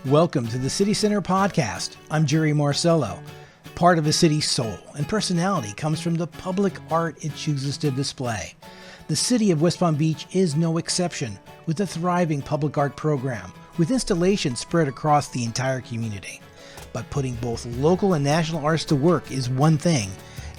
Welcome to the City Center Podcast. I'm Jerry Marcello. Part of a city's soul and personality comes from the public art it chooses to display. The city of West Palm Beach is no exception, with a thriving public art program, with installations spread across the entire community. But putting both local and national arts to work is one thing.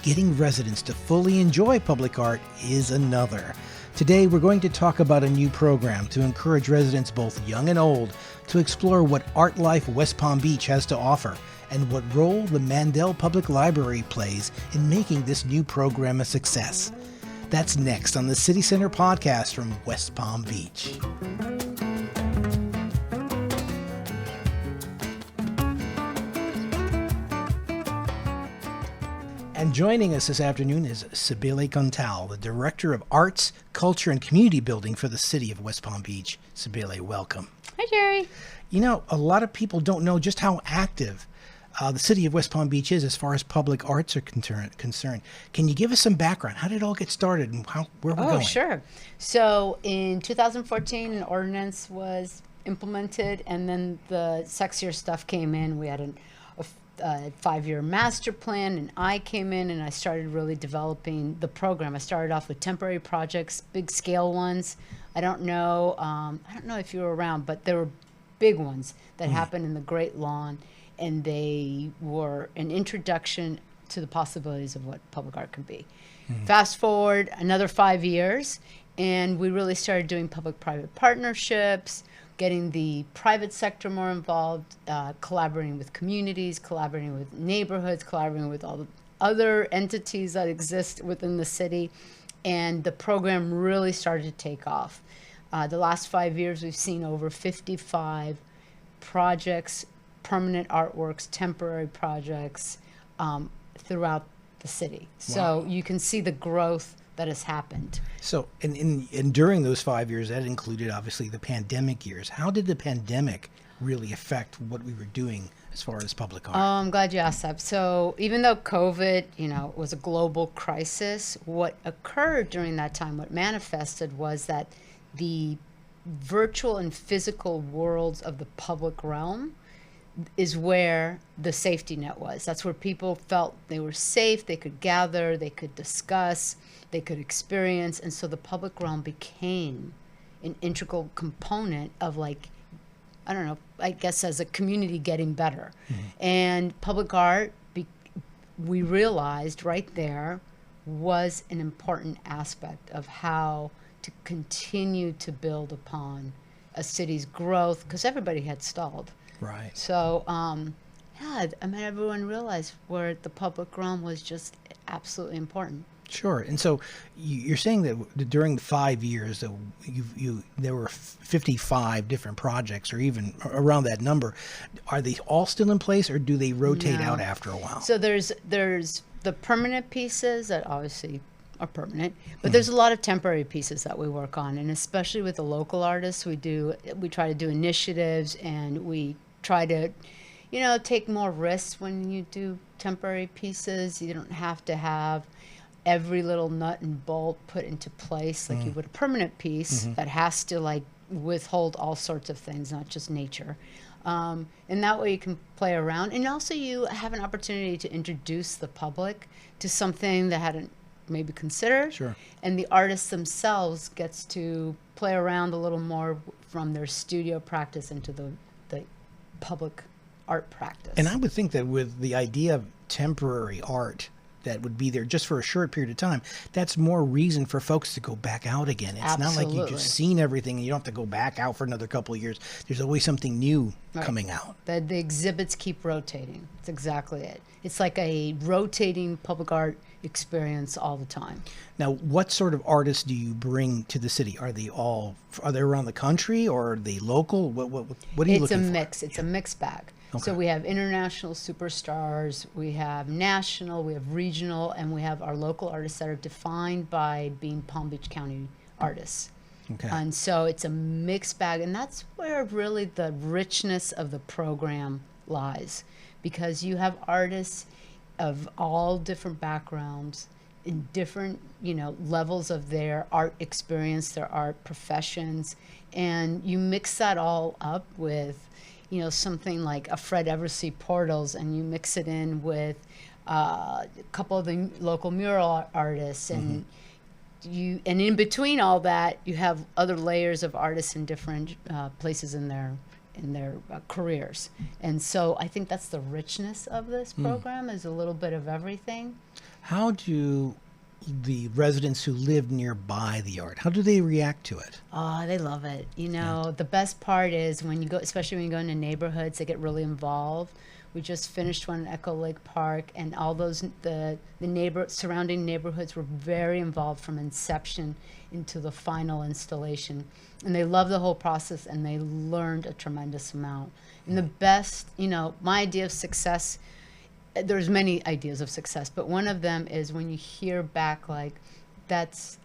Getting residents to fully enjoy public art is another. Today, we're going to talk about a new program to encourage residents both young and old to explore what Artlife West Palm Beach has to offer and what role the Mandell Public Library plays in making this new program a success. That's next on the City Center Podcast from West Palm Beach. And joining us this afternoon is Sibele Gontal, the Director of Arts, Culture, and Community Building for the City of West Palm Beach. Sibele, welcome. Hi, Jerry. You know, a lot of people don't know just how active the City of West Palm Beach is as far as public arts are concerned. Can you give us some background? How did it all get started and where we're going? Oh, sure. So in 2014, an ordinance was implemented, and then the sexier stuff came in. We had a 5-year master plan, and I came in and I started really developing the program. I started off with temporary projects, big scale ones. I don't know if you were around, but there were big ones that happened in the Great Lawn, and they were an introduction to the possibilities of what public art could be. Fast forward another 5 years, and we really started doing public-private partnerships, getting the private sector more involved, collaborating with communities, collaborating with neighborhoods, collaborating with all the other entities that exist within the city. And the program really started to take off. The last 5 years, we've seen over 55 projects, permanent artworks, temporary projects throughout the city. Wow. So you can see the growth that has happened. So, and during those 5 years, that included obviously the pandemic years. How did the pandemic really affect what we were doing as far as public art? I'm glad you asked that. So even though COVID, was a global crisis, what occurred during that time, what manifested was that the virtual and physical worlds of the public realm is where the safety net was. That's where people felt they were safe, they could gather, they could discuss, they could experience. And so the public realm became an integral component of, I guess as a community getting better. And public art, we realized right there, was an important aspect of how to continue to build upon a city's growth, because everybody had stalled. Right. So, everyone realized where the public realm was just absolutely important. Sure. And so you're saying that during the 5 years, there were 55 different projects, or even around that number. Are they all still in place, or do they rotate out after a while? So there's the permanent pieces that obviously are permanent, but there's a lot of temporary pieces that we work on, and especially with the local artists, we try to do initiatives, and we try to, take more risks when you do temporary pieces. You don't have to have every little nut and bolt put into place like you would a permanent piece that has to withhold all sorts of things, not just nature. And that way you can play around, and also you have an opportunity to introduce the public to something that hadn't maybe considered. Sure. And the artists themselves gets to play around a little more from their studio practice into the public art practice. And I would think that with the idea of temporary art that would be there just for a short period of time, that's more reason for folks to go back out again. It's Absolutely. not like you've just seen everything and you don't have to go back out for another couple of years. There's always something new coming out. The exhibits keep rotating. That's exactly it. It's like a rotating public art experience all the time. Now, what sort of artists do you bring to the city? Are they around the country, or are they local? What are you looking for? It's a mix. It's a mixed bag. Okay. So we have international superstars, we have national, we have regional, and we have our local artists that are defined by being Palm Beach County artists. Okay. And so it's a mixed bag, and that's where really the richness of the program lies, because you have artists of all different backgrounds in different, levels of their art experience, their art professions, and you mix that all up with, something like a Fred Eversey Portals, and you mix it in with a couple of the local mural artists, and and in between all that, you have other layers of artists in different places in their careers. And so I think that's the richness of this program, is a little bit of everything. How do the residents who live nearby the art, how do they react to it? Oh, they love it. The best part is when you go, especially when you go into neighborhoods, they get really involved. We just finished one at Echo Lake Park, and all those the surrounding neighborhoods were very involved from inception into the final installation, and they love the whole process, and they learned a tremendous amount. And the best, my idea of success, there's many ideas of success, but one of them is when you hear back like, that's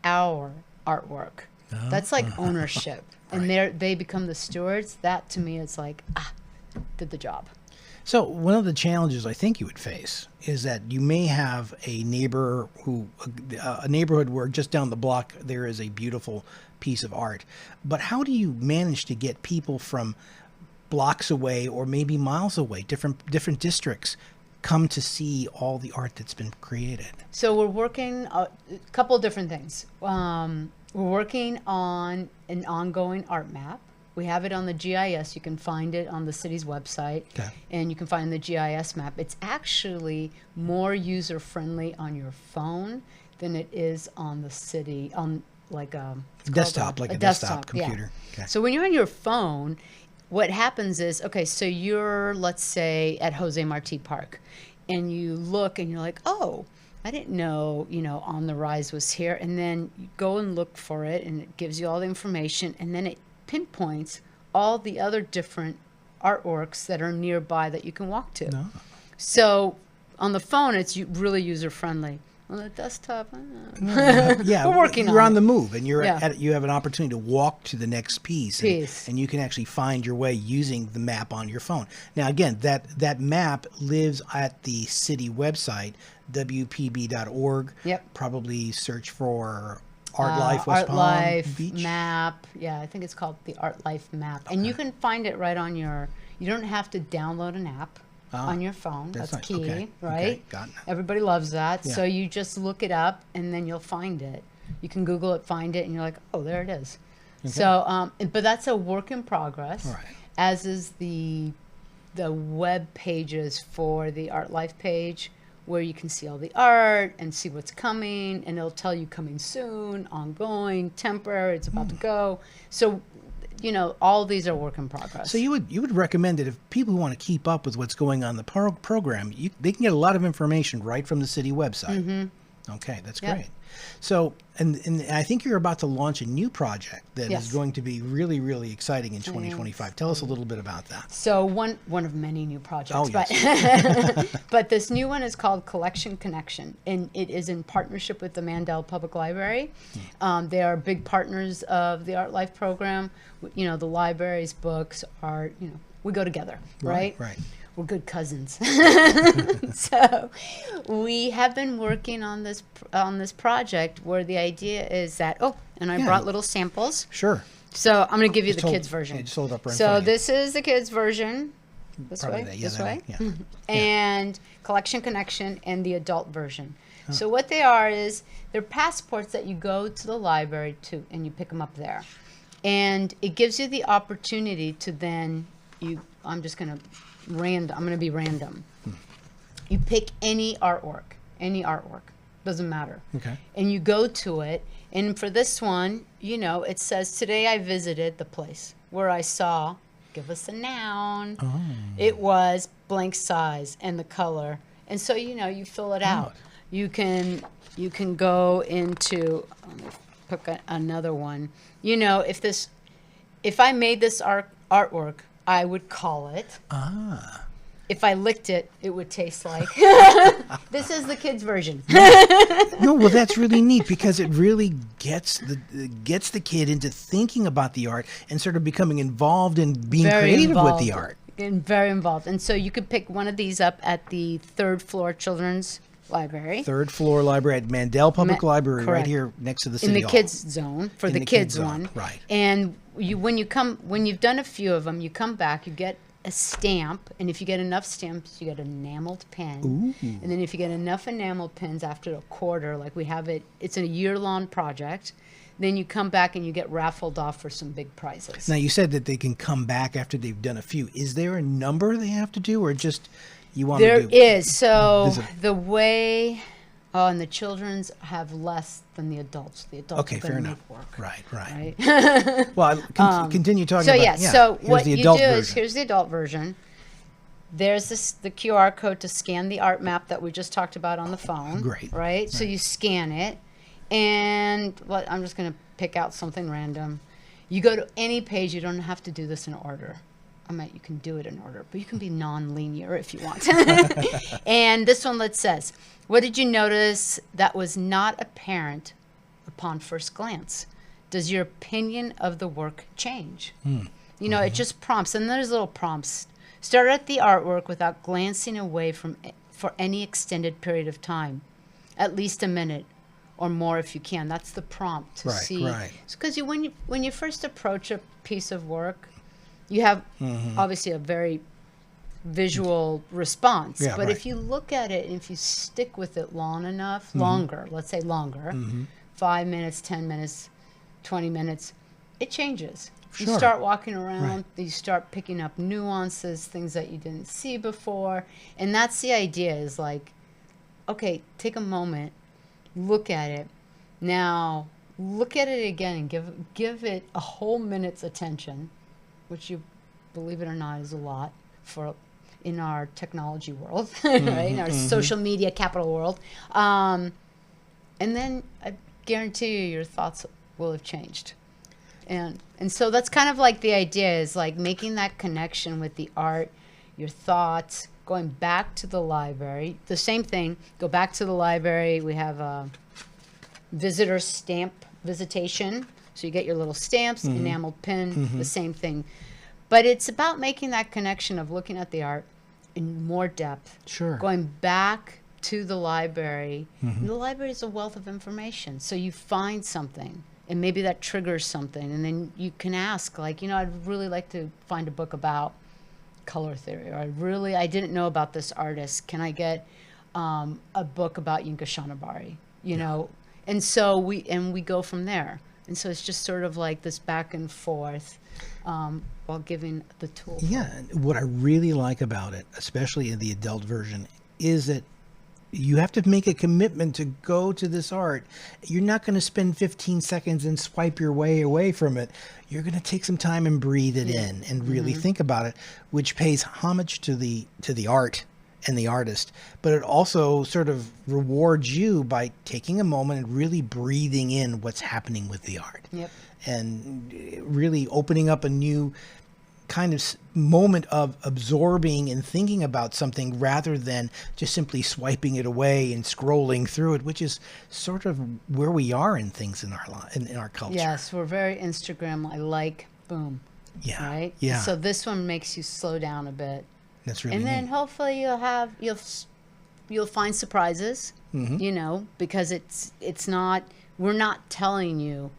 our artwork. That's like ownership, and they become the stewards. That to me is like, did the job. So one of the challenges I think you would face is that you may have a neighborhood where just down the block there is a beautiful piece of art. But how do you manage to get people from blocks away or maybe miles away, different districts, come to see all the art that's been created? So we're working a couple of different things. We're working on an ongoing art map. We have it on the GIS. You can find it on the city's website, and you can find the GIS map. It's actually more user-friendly on your phone than it is on the city, on like a desktop computer. Yeah. Okay. So when you're on your phone, what happens is, so you're, let's say, at Jose Marti Park, and you look and you're like, oh, I didn't know, On the Rise was here. And then you go and look for it, and it gives you all the information, and then it pinpoints all the other different artworks that are nearby that you can walk to. No. So on the phone, it's really user-friendly. On the desktop, yeah, we're working on it. You're on the move, and you have an opportunity to walk to the next piece. And you can actually find your way using the map on your phone. Now, again, that map lives at the city website, WPB.org. Yep. Probably search for Artlife West Palm Beach map. Yeah, I think it's called the Artlife map. And you can find it right on you don't have to download an app on your phone. That's nice. key, right? Okay, got it. Everybody loves that. Yeah. So you just look it up, and then you'll find it. You can Google it, find it, and you're like, oh, there it is. Okay. So, but that's a work in progress, right. As is the web pages for the Artlife page, where you can see all the art and see what's coming, and it'll tell you coming soon, ongoing, temporary, it's about to go. So, all these are work in progress. So you would recommend that if people want to keep up with what's going on in the program, they can get a lot of information right from the city website. Mm-hmm. Okay, that's great. So, and I think you're about to launch a new project that is going to be really, really exciting in 2025. Tell us a little bit about that. So one of many new projects. Oh, yes. But this new one is called Collection Connection, and it is in partnership with the Mandell Public Library. They are big partners of the Artlife program. The libraries, books, art, we go together, right? Right. We're good cousins. So we have been working on this project where the idea is that, and I brought little samples. Sure. So I'm going to give you the kids' version. Yeah, just hold it up right in so front of you. this is the kids' version. This Probably way. that. Yeah, this that way. one. Yeah. And Collection Connection and the adult version. So what they are is they're passports that you go to the library to, and you pick them up there. And it gives you the opportunity to then I'm going to be random. You pick any artwork, doesn't matter. Okay. And you go to it, and for this one, it says, today I visited the place where I saw, give us a noun. Oh. It was blank size and the color. And so, you fill it out. You can go into, let me pick another one. If I made this artwork, I would call it. If I licked it, it would taste like. This is the kids' version. No, well, that's really neat because it really gets the kid into thinking about the art and sort of becoming involved in being creative with the art. And very involved. And so you could pick one of these up at the third floor children's library. Third floor library at Mandell Public Library, right correct. here next to the In city the hall. kids zone, for In the the kids kids zone, one. right. And when you've done a few of them, you come back, you get a stamp, and if you get enough stamps, you get an enameled pen. Ooh. And then if you get enough enameled pens after a quarter, like we have it, it's a year-long project, then you come back and you get raffled off for some big prizes. Now, you said that they can come back after they've done a few. Is there a number they have to do, or just you want There to do? is. So Visit. the way, and the children's have less than the adults. The adults Okay, are fair going to enough. make work. Right. Right? Well, continue talking So about. yeah, so here's what the you do adult is, version. here's the adult version. There's the QR code to scan the art map that we just talked about on the phone. Great. Right? So you scan it, and I'm just going to pick out something random. You go to any page. You don't have to do this in order. I mean, you can do it in order, but you can be non-linear if you want. And this one says, what did you notice that was not apparent upon first glance? Does your opinion of the work change? You know, it just prompts, and there's little prompts. Start at the artwork without glancing away for any extended period of time, at least a minute or more if you can. That's the prompt to see. Right. Because when you first approach a piece of work, you have obviously a very visual response. Yeah, but right. if you look at it and if you stick with it long enough, longer, let's say longer, 5 minutes, 10 minutes, 20 minutes, it changes. You Sure. start walking around, Right. you start picking up nuances, things that you didn't see before. And that's the idea, is like, okay, take a moment, look at it. Now, look at it again and give it a whole minute's attention, which, you believe it or not, is a lot in our technology world, right? In our social media capital world. And then I guarantee you your thoughts will have changed. And so that's kind of like the idea, is like making that connection with the art, your thoughts, going back to the library. The same thing, go back to the library. We have a visitor stamp visitation. So you get your little stamps, enameled pin, the same thing. But it's about making that connection of looking at the art in more depth. Sure. Going back to the library. And the library is a wealth of information. So you find something, and maybe that triggers something. And then you can ask, like, I'd really like to find a book about color theory. Or I didn't know about this artist. Can I get a book about Yinka Shonibari? You know? And so we go from there. And so it's just sort of like this back and forth while giving the tool. Yeah, and what I really like about it, especially in the adult version, is that you have to make a commitment to go to this art. You're not going to spend 15 seconds and swipe your way away from it. You're going to take some time and breathe it in and really think about it, which pays homage to the art and the artist, but it also sort of rewards you by taking a moment and really breathing in what's happening with the art. Yep. And really opening up a new kind of moment of absorbing and thinking about something, rather than just simply swiping it away and scrolling through it, which is sort of where we are in things in our culture. Yes, we're very Instagram. I like, boom. Yeah. Right. Yeah. So this one makes you slow down a bit, That's really and then neat. hopefully you'll find surprises. Because it's not. We're not telling you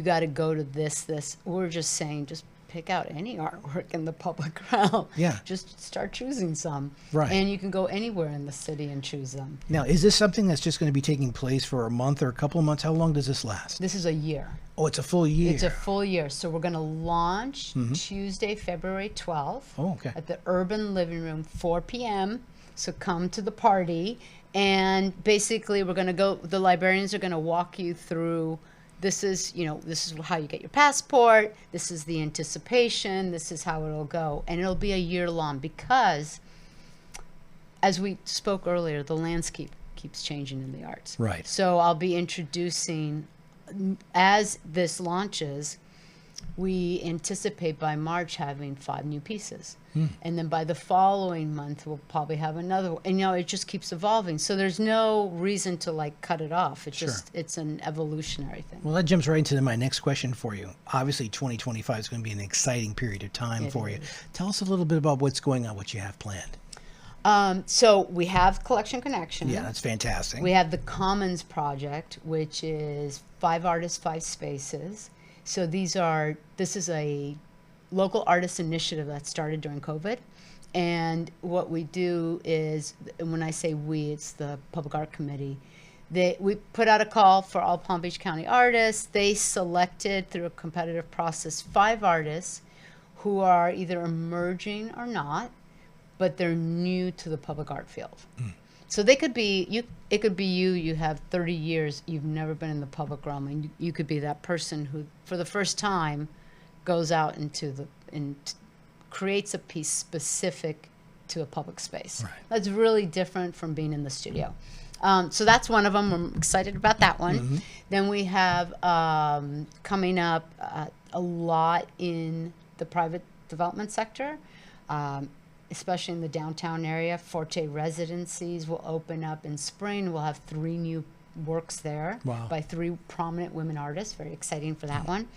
got to go to this. We're just saying, just pick out any artwork in the public realm. Yeah. Just start choosing some. Right. And you can go anywhere in the city and choose them. Now, is this something that's just going to be taking place for a month or a couple of months? How long does this last? This is a year. Oh, it's a full year. It's a full year. So we're going to launch Tuesday, February 12th Oh, okay. at the Urban Living Room, 4 p.m. So come to the party. And basically the librarians are going to walk you through, this is how you get your passport. This is the anticipation. This is how it'll go. And it'll be a year long, because, as we spoke earlier, the landscape keeps changing in the arts. Right. So I'll be introducing, as this launches, we anticipate by March having 5 new pieces. And then by the following month, we'll probably have another one. And, it just keeps evolving. So there's no reason to, cut it off. It's it's an evolutionary thing. Well, that jumps right into my next question for you. Obviously, 2025 is going to be an exciting period of time for you. Tell us a little bit about what's going on, what you have planned. So we have Collection Connection. Yeah, that's fantastic. We have the Commons Project, which is 5 artists, 5 spaces. So this is a local artist initiative that started during COVID. And what we do is, and when I say we, it's the Public Art Committee. We put out a call for all Palm Beach County artists. They selected, through a competitive process, 5 artists who are either emerging or not, but they're new to the public art field. So they could be you. It could be you. You have 30 years. You've never been in the public realm, and you could be that person who, for the first time, goes out and creates a piece specific to a public space. Right. That's really different from being in the studio. So that's one of them. I'm excited about that one. Then we have coming up a lot in the private development sector. Especially in the downtown area. Forte Residencies will open up in spring. We'll have 3 new works there by 3 prominent women artists. Very exciting for that one.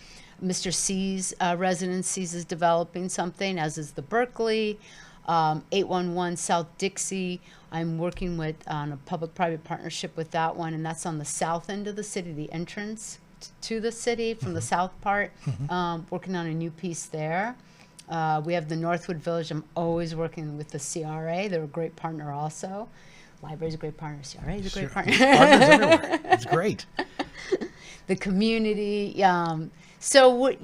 Mr. C's Residencies is developing something, as is the Berkeley. 811 South Dixie, I'm working with on a public-private partnership with that one, and that's on the south end of the city, the entrance to the city from the south part. Working on a new piece there. We have the Northwood Village. I'm always working with the CRA. They're a great partner also. Library's a great partner. CRA is a great partner. Partners everywhere. It's great. The community. So we're.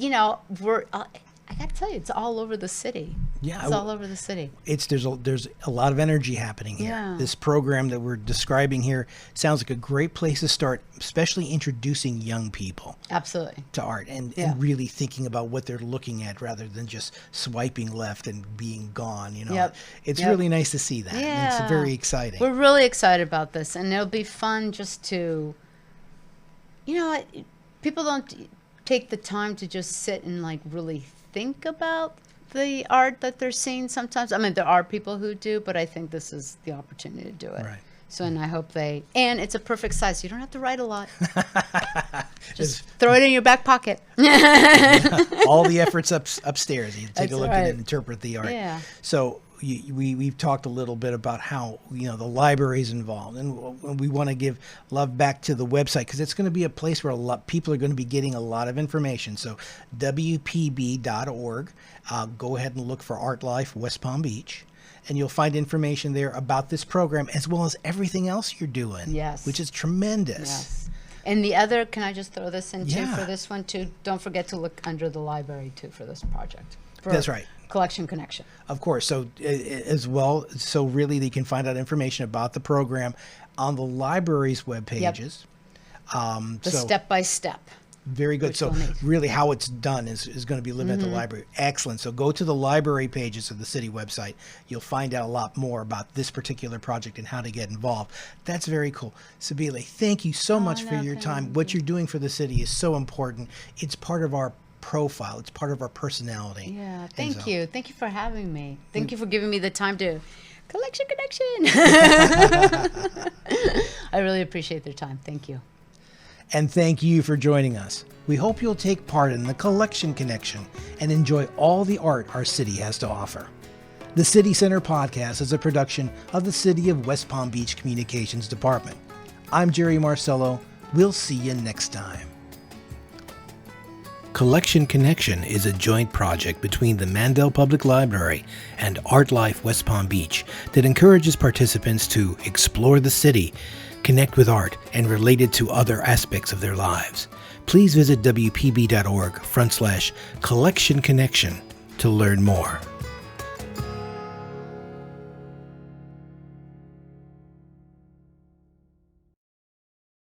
I got to tell you, it's all over the city. Yeah, it's all over the city. There's a lot of energy happening here. Yeah. This program that we're describing here sounds like a great place to start, especially introducing young people. Absolutely. To art and really thinking about what they're looking at rather than just swiping left and being gone. It's really nice to see that. Yeah. And it's very exciting. We're really excited about this, and it'll be fun just to, people don't take the time to just sit and really think about the art that they're seeing sometimes. I mean, there are people who do, but I think this is the opportunity to do it. Right. So, and I hope and it's a perfect size. You don't have to write a lot. Just throw it in your back pocket. All the efforts upstairs. You take a look at it and interpret the art. Yeah. So we've talked a little bit about how the library is involved, and we want to give love back to the website because it's going to be a place where people are going to be getting a lot of information. So WPB.org. Go ahead and look for Artlife West Palm Beach, and you'll find information there about this program as well as everything else you're doing. Yes. Which is tremendous. Yes. And the other, can I just throw this in too Yeah. for this one too? Don't forget to look under the library too for this project. That's right. Collection Connection. Of course. So as well, so really they can find out information about the program on the library's web pages. The step-by-step. Very good. So really how it's done is going to be living at the library. Excellent. So go to the library pages of the city website. You'll find out a lot more about this particular project and how to get involved. That's very cool. Sabile, thank you so much for your time. What you're doing for the city is so important. It's part of our profile. It's part of our personality. Yeah. Thank you. Thank you for having me. Thank you for giving me the time to Collection Connection. I really appreciate their time. Thank you. And thank you for joining us. We hope you'll take part in the Collection Connection and enjoy all the art our city has to offer. The City Center Podcast is a production of the City of West Palm Beach Communications Department. I'm Jerry Marcello. We'll see you next time. Collection Connection is a joint project between the Mandell Public Library and Artlife West Palm Beach that encourages participants to explore the city, connect with art, and relate it to other aspects of their lives. Please visit WPB.org/Collection Connection to learn more.